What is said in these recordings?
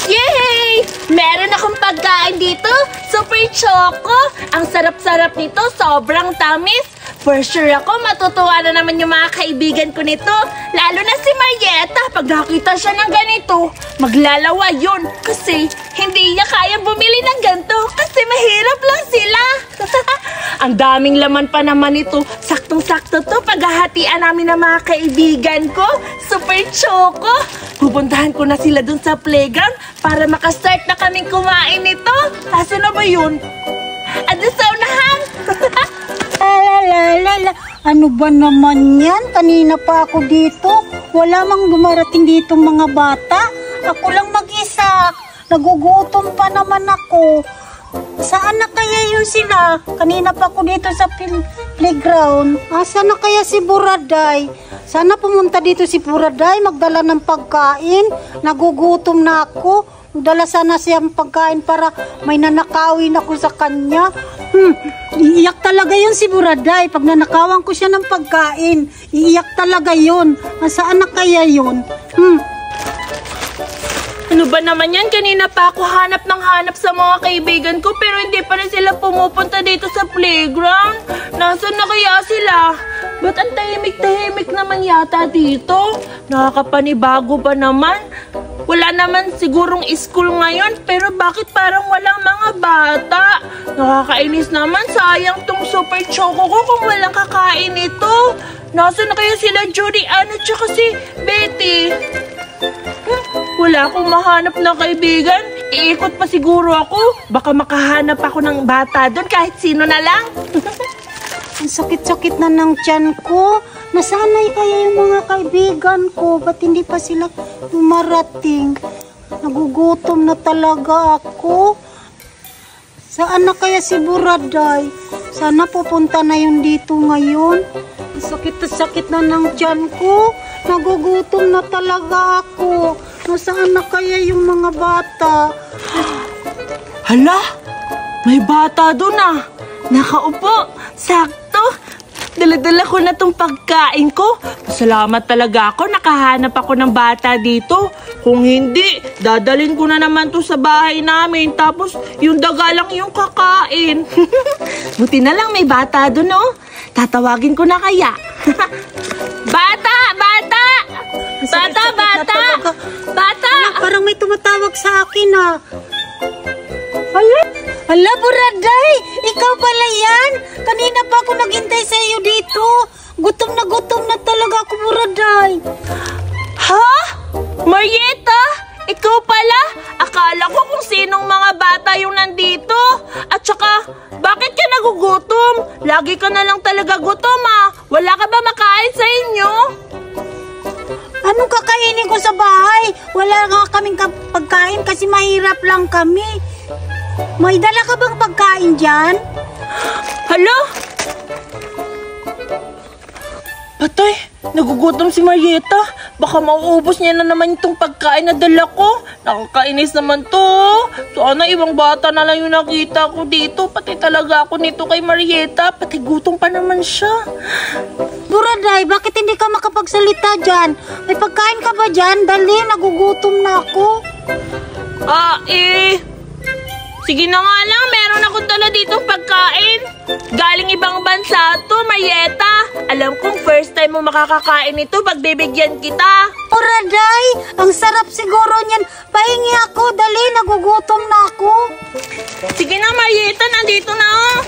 Yay! Meron akong pagkain dito. Super choco. Ang sarap-sarap nito. Sobrang tamis. For sure ako, matutuwa na naman yung mga kaibigan ko nito. Lalo na si Marieta. Pag nakita siya ng ganito, maglalawa yun. Kasi hindi niya kayang bumili ng ganito. Kasi mahirap lang sila. Ang daming laman pa naman ito. Saktong-sakto to. Paghahatian namin ng mga kaibigan ko. Super choco. Pupuntahan ko na sila dun sa playground para makastart na kaming kumain nito. Kasi na ba yun? Ando sa unahan. Ano ba naman yan? Kanina pa ako dito. Wala mang dumarating dito mga bata. Ako lang mag-isa. Nagugutom pa naman ako. Saan na kaya yun sila? Kanina pa ako dito sa playground. Saan na kaya si Buraday? Sana pumunta dito si Buraday, magdala ng pagkain. Nagugutom na ako. Dala sana siyang pagkain para may nanakawin ako sa kanya. Iiyak talaga yun si Buraday. Pag nanakawan ko siya ng pagkain, iiyak talaga yun. Saan na kaya yun? Ano ba naman yan? Kanina pa ako hanap sa mga kaibigan ko pero hindi pa rin sila pumupunta dito sa playground. Nasaan na kaya sila? Ba't ang tahimik-tahimik naman yata dito? Nakakapanibago ba naman? Wala naman sigurong school ngayon pero bakit parang walang mga bata? Nakakainis naman, sayang tong super choco ko kung walang kakain ito. Nasaan na kaya sila Julian at saka si Betty? Wala akong mahanap na kaibigan. Iikot pa siguro ako. Baka makahanap ako ng bata doon kahit sino na lang. Ang sakit-sakit na ng tiyan ko. Nasanay kaya yung mga kaibigan ko. Ba't hindi pa sila dumarating? Nagugutom na talaga ako. Saan na kaya si Buraday? Sana pupunta na yun dito ngayon. Ang sakit na ng tiyan ko. Nagugutom na talaga ako. Nasaan na kaya yung mga bata? Hala! May bata doon ah! Nakaupo! Sakto! Dala-dala ko na tong pagkain ko. Salamat talaga ako. Nakahanap ako ng bata dito. Kung hindi, dadalhin ko na naman to sa bahay namin. Tapos, yung daga lang yung kakain. Buti na lang may bata doon, oh. Tatawagin ko na kaya. Bata! Bata! Bata! Bata! Bata! Parang may tumatawag sa akin ah. Hala, Buraday! Ikaw pala yan? Kanina pa ako naghintay sa iyo dito. Gutom na talaga ako, Buraday. Ha? Marieta? Ikaw pala? Akala ko kung sinong mga bata yung nandito. At saka, bakit ka nagugutom? Lagi ka na lang talaga gutom ah. Wala ka ba makain sa inyo? Anong kakainin ko sa bahay? Wala nga kaming pagkain kasi mahirap lang kami. May dala ka bang pagkain dyan? Hala? Patay, nagugutom si Marieta. Baka mauubos niya na naman itong pagkain na dala ko. Nakakainis naman to. Sana ibang bata na lang yung nakita ko dito. Pati talaga ako nito kay Marieta. Pati gutom pa naman siya. Buraday, bakit hindi ka makapagsalita dyan? May pagkain ka ba dyan? Dali, nagugutom na ako. Sige na nga lang, meron akong dala ditong pagkain. Galing ibang bansa to, Marieta. Alam kong first time mo makakakain ito, pagbibigyan kita. Buraday, ang sarap siguro niyan. Pahingi ako, dali, nagugutom na ako. Sige na, Marieta, nandito na oh.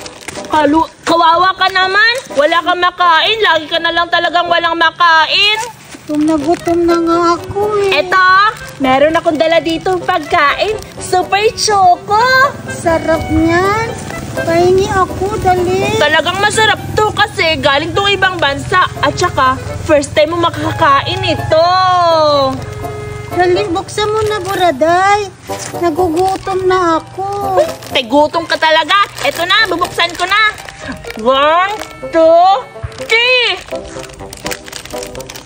Kawawa ka naman. Wala kang makain, lagi ka na lang talagang walang makain. Gutom na nga ako eh. Eto, meron akong dala ditong pagkain. Super choco. Sarap niyan. Pahingi ako, dali. Talagang masarap to kasi galing tong ibang bansa. At saka, first time mo makakakain ito. Dali, buksan mo na, Buraday. Nagugutom na ako. Gutom ka talaga. Eto na, bubuksan ko na. 1, 2, 3.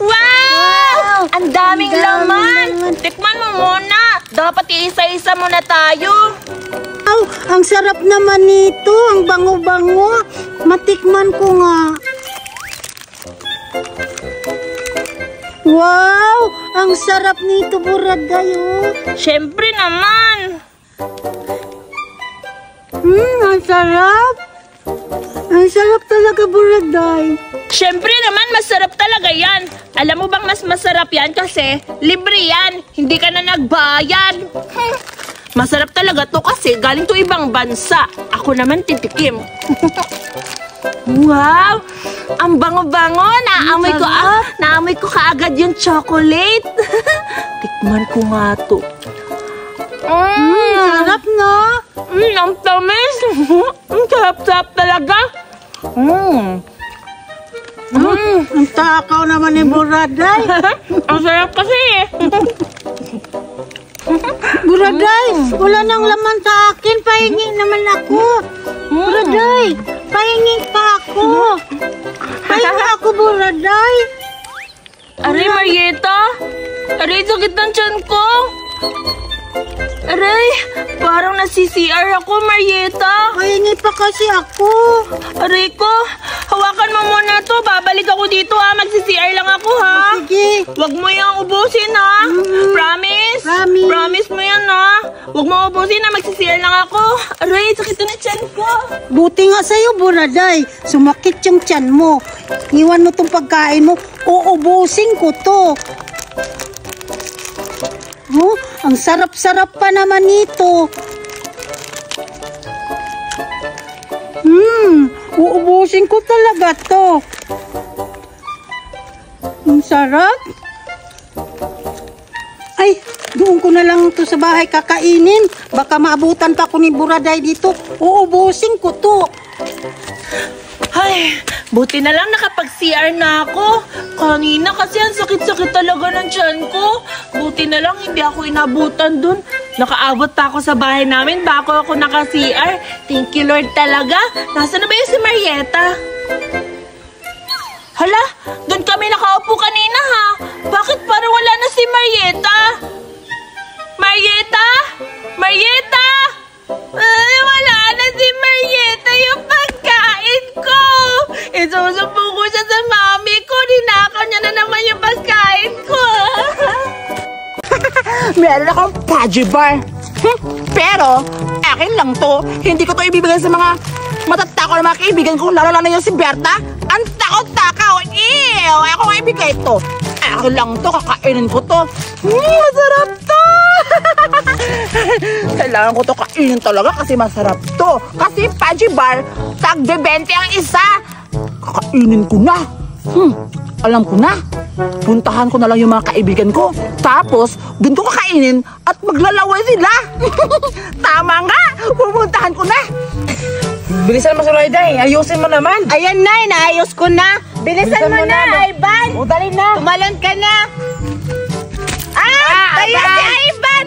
Wow! Ang daming laman! Tikman mo muna! Dapat iisa-isa muna tayo. Ang sarap naman nito. Ang bango-bango. Matikman ko nga. Wow! Ang sarap nito, Buraday, oh. Siyempre naman. Ang sarap. Ang sarap talaga, Buraday. Siyempre naman, masarap talaga yan. Alam mo bang mas masarap yan kasi libre yan. Hindi ka na nagbayad. Masarap talaga to kasi galing to ibang bansa. Ako naman titikim. Wow! Ang bango-bango! Naamoy ko kaagad yung chocolate. Tikman ko nga to. Sarap, no? Ang tamis! Ang sarap-sarap talaga. Ang takaw naman ni Buraday. Ang sarap kasi eh. Buraday, wala nang laman sa akin. Pahingi naman ako. Buraday, pahingi pa ako. Pahingi ako, Buraday. Aray, Marieta! Aray, sakit ng tiyan ko! Aray, parang nasi-CR ako, Marieta! Pahingi pa kasi ako. Aray ko, hawakan mo muna to. Babalik ako dito ha. Magsi-CR lang ako ha. Sige. Huwag mo yung ubusin ha. Promise? Promise. Promise mo yan ha. Huwag mo ubusin ha. Magsi-CR lang ako. Aray, sakit na tiyan ko. Buti nga sa'yo, Buraday. Sumakit yung tiyan mo. Iwan mo tong pagkain mo. Uubusin ko to. Oh, ang sarap-sarap pa naman nito. Uubusin ko talaga to. Ang sarap. Ay, doon ko na lang to sa bahay kakainin. Baka maabutan pa ko ni Buraday dito. Uubusin ko to. Ay, buti na lang nakapag-CR na ako. Kanina kasi ang sakit-sakit talaga ng tiyan ko. Buti na lang hindi ako inabutan dun. Nakaabot pa ako sa bahay namin bago ako naka-CR. Thank you Lord talaga. Nasaan na ba yung si Marieta? Hala, dun kami nakaupo kanina ha. Bakit parang wala na si Marieta? Marieta? Marieta? Ay, wala na si Marieta yung pagkain ko. Isusumbong ko siya sa mami ko. Ninakaw niya na naman yung pagkain ko. Meron akong Pudgy Bar. Pero, akin lang to. Hindi ko to ibibigay sa mga matatakaw na mga kaibigan ko. Lalo na yung si Berta. Ang takaw-takaw. Ew! Ako nga ibigay to. Akin lang to. Kakainin ko to. Masarap to! Kailangan ko to kainin talaga kasi masarap to. Kasi Pudgy Bar, tag-20 ang isa. Kakainin ko na. Alam ko na. Puntahan ko na lang yung mga kaibigan ko. Tapos, dun ko kakainin at maglalaway sila. Tama nga. Pupuntahan ko na. Bilisan mo, Zoraida, ayusin mo naman. Ayan na, inaayos ko na. Bilisan mo na, Ivan. O, dali na. Tumalon ka na. Kaya si Ivan.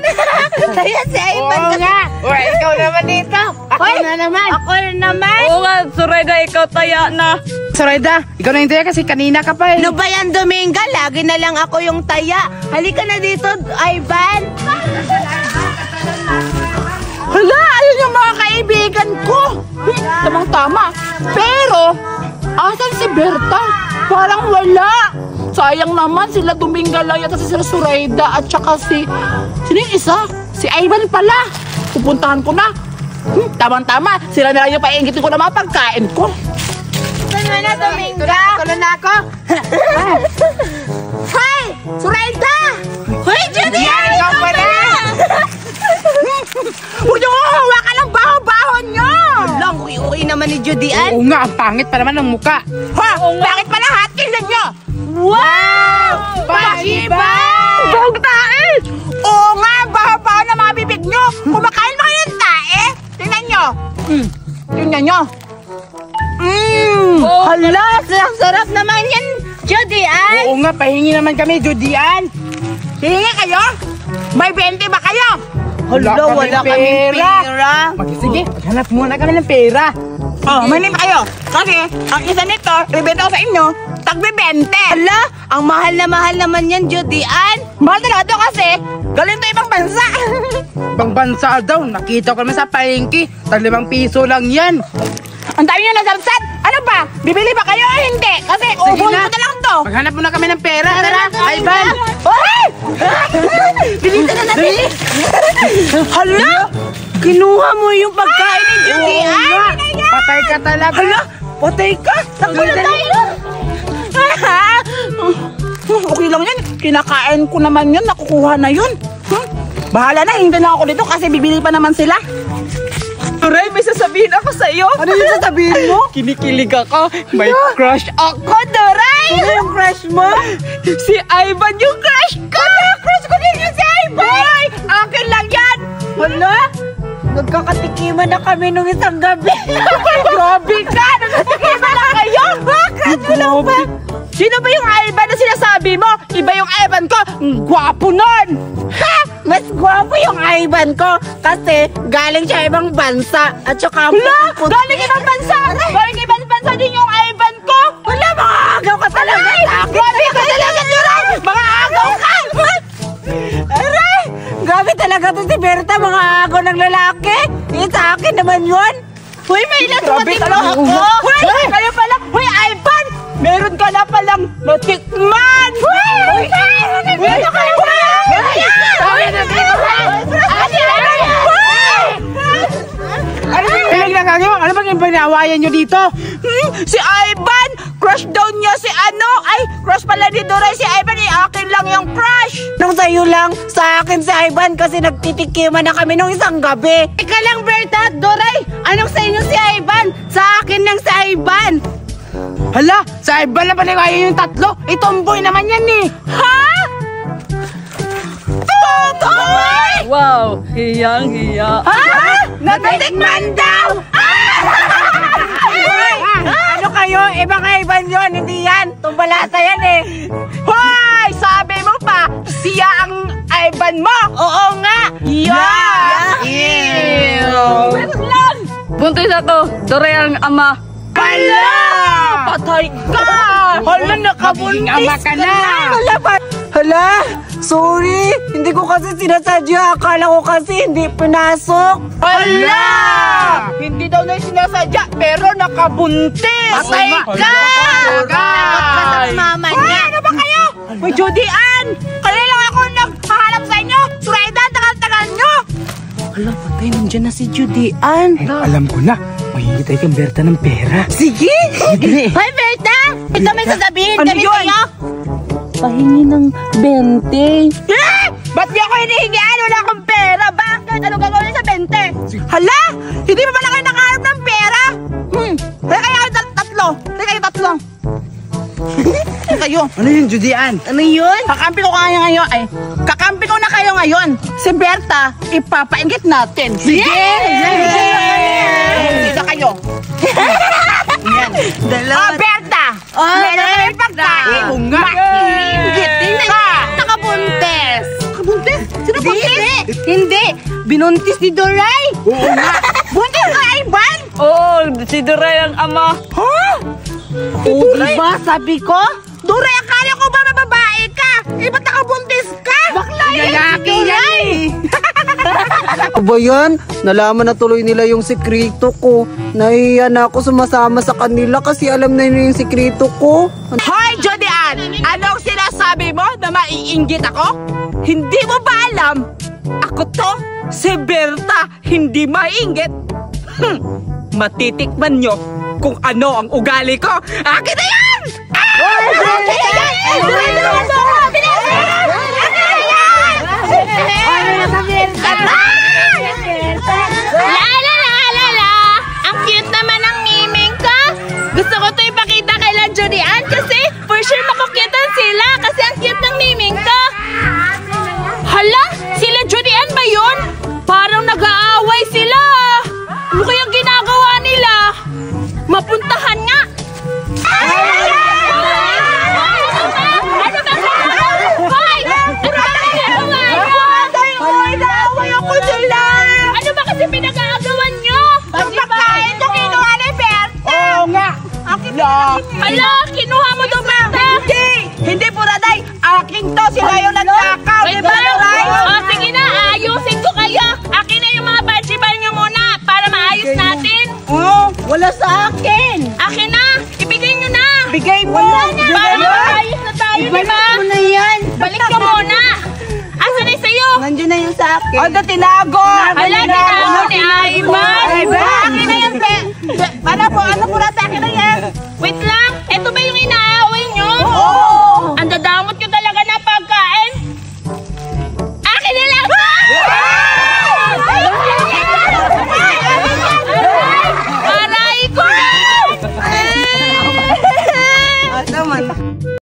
Kaya si Ivan. Oo nga. O, ikaw naman dito. Ako na naman. Ako na naman. Oo nga, Zoraida, ikaw taya na. Zoraida, ikaw na yung taya kasi kanina ka pa eh. Ano ba yan, Dominga? Lagi na lang ako yung taya. Halika na dito, Ivan. Hala, ayun yung mga kaibigan ko. Tamang-tama. Pero, asan si Berta? Parang wala. Sayang naman, sila Dominga lang yata si Zoraida at saka si... Sino yung isa? Si Ivan pala. Pupuntahan ko na. Tamang-tama, sila na lang yung paingitin ko na mga pagkain ko. Saan mo na, Dominga? Tulo na ako. Hi! Zoraida! Hoy, Judy! Ikaw pa na! Huwag niyo hawakan ang baho-baho niyo! Lang, uwi naman ni Judy Ann. Oo nga, ang pangit pa naman ng muka. Ha? Bakit pala lahat? Tingnan niyo! Wow! Pudgy Bar! Bawang tae! Oo nga, baho-baho na mga bibig niyo. Kumakain ba kayo ng tae? Tingnan niyo. Tingnan niyo. Hala, sarap naman yan, Judy Ann. Oo nga, pahingi naman kami, Judian. Hingi kayo? May 20 ba kayo? Wala kaming pera. Sige, hanap muna kami ng pera. Oh, manim kayo. Kasi, ang isa nito, ibenta ko sa inyo, tagbe-20. Hala, ang mahal na mahal naman yan, Judy Ann. Mahal talaga to kasi, galing to ibang bansa. Ibang bansa daw, nakita ko naman sa palengke. Tag 5 piso lang yan. Ang dami nyo nasabsat. Ano ba? Bibili ba kayo o hindi? Kasi ubol ko na lang to. Maghanap muna kami ng pera. Tara, Ivan. Ay! Bilisan na natin. Hala! Kinuha mo yung pagkain ni Judy. Patay ka talaga. Hala! Patay ka! Takbo na tayo! Okay lang yan. Kinakain ko naman yun. Nakukuha na yun. Bahala na. Hindi na ako dito kasi bibili pa naman sila. Turay, may sasabihin ako sa iyo. Ano yung sasabihin mo? Kinikilig ako. May crush ako, Turay! Ano yung crush mo? Si Ivan yung crush ko! Crush ko din yung si Ivan! Akin lang yan! Hala? Nagkakatikiman na kami nung isang gabi. Grabe ka! Nagkatikiman na kayo! Crush ko lang ba? Sino ba yung Ivan na sinasabi mo? Iba yung Ivan ko! Ang gwapo nun! Ha! Mas gwapo yung Ivan ko kasi galing siya ibang bansa at saka Hala! Galing ibang bansa! Galing ibang bansa din yung Ivan ko! Wala, mga agaw ka talaga. Grabe ka talaga, Turay! Mga agaw ka! Aray! Grabe talaga to si Berta, mga agaw ng lalaki. Sa akin naman yun. Uy, may nasumating mo ako! Uy, kayo pala! Uy, Ivan! Meron ka na palang matikman! Uy! Meron ka na palang! Sabi na dito! Ano bang yung pinawayan nyo dito? Si Ivan! Crush daw niya si ano! Ay, crush pala ni Doray si Ivan! Akin lang yung crush! Nung sa'yo lang, sa akin si Ivan kasi nagtitikiman na kami nung isang gabi. Ika lang, Berta! Doray! Anong sa inyo si Ivan? Sa akin lang si Ivan! Hala, sa Ivan na paniwayan yung tatlo. Itomboy naman yan eh. Ha? Totoo! Wow, hiyang-hiya. Ha? Natitikman daw! Ano kayo? Ibang Ivan yun, hindi yan. Tumbalasa yan eh. Hoy! Sabi mo pa, siya ang Ivan mo! Oo nga! Yeah! Meron lang! Buntis na to, Doray ang ama. Hala! Patay ka! Hala, Magiging ama ka na. Hala, sorry. Hindi ko kasi sinasadya. Akala ko kasi hindi pinasok. Hala! Hindi daw na sinasadya, pero nakabuntis! Patay ka! Mama Hoy, ano ba kayo? Hoy, Judy Ann! Kaya lang ako naghahanap sa inyo! Surayda, tagal-tagal nyo! Hala, patay nandiyan na si Judy Ann. Alam ko na. Mahingitay kang Berta ng pera. Sige! Sige. Hoy, Berta! Ito may sasabihin Ano kami yun? sa'yo! Pahingi ng 20. Ah! Ba't di ako hinihingian? Wala akong pera! Bakit? Ano gagawin sa 20? Hala! Hindi pa pala kayo nakaharap ng pera? Teka kayo tatlo! Teka kayo tatlo! Teka kayo! Ano yun, Judy Ann? Ano yun? Kakampi ko kayo ngayon. Ay, kakampi ko na kayo ngayon. Si Berta, ipapaingit natin. Sige! Isa kayo. Yan. Berta! Meron kami pagkain. Oo nga. Maingit ka! Nakabuntes. Nakabuntes? Sino buntis? Hindi. Binuntis ni Doray. Oo nga. Buntis ka, Ivan? Oo, si Doray ang ama. Ha? Diba sabi ko? Doray, akala ko ba mababae ka? Eh, ba't nakabuntis ka? Bakla yan si Lalaki yan Doray. eh. Ano ba yan? Nalaman na tuloy nila yung sekreto ko. Nahihiya na ako sumasama sa kanila kasi alam na nila yung sekreto ko. Hoy, Judy Ann! Anong sinasabi mo na maiinggit ako? Hindi mo ba alam? Ako to, si Berta, hindi maiinggit. Matitikman nyo kung ano ang ugali ko. Akin na yan! Akin na yan! Ang cute naman ng miming ko. Gusto ko to ipakita kay Judy Ann kasi for sure makukitan sila kasi ang cute ng miming ko. Hala, sila Judy Ann ba yun? Parang nag-aaway sila. Ano kayang ginagawa nila? Mapuntahan nga. Ano ba kasi pinag-aagawan nyo? Ang pagkain ko kinuha ni Berta! Oo nga! Hala, kinuha mo to, Berta! Hindi po, Raday! Aking to! Sila yung nagkakaw! Di ba, Raday? O, sige na! Ayusin ko kayo! Akin na yung mga pansipan nyo muna para maayos natin! Wala sa akin. Akin na! Wala na. Ayos na tayo, di ba? Ano yan? Balik ka muna. Asa na sa'yo? Nandiyan na yung sa akin. Ano, tinago. Wala, tinago ni Ivan. Akin na yan, pe. Ano po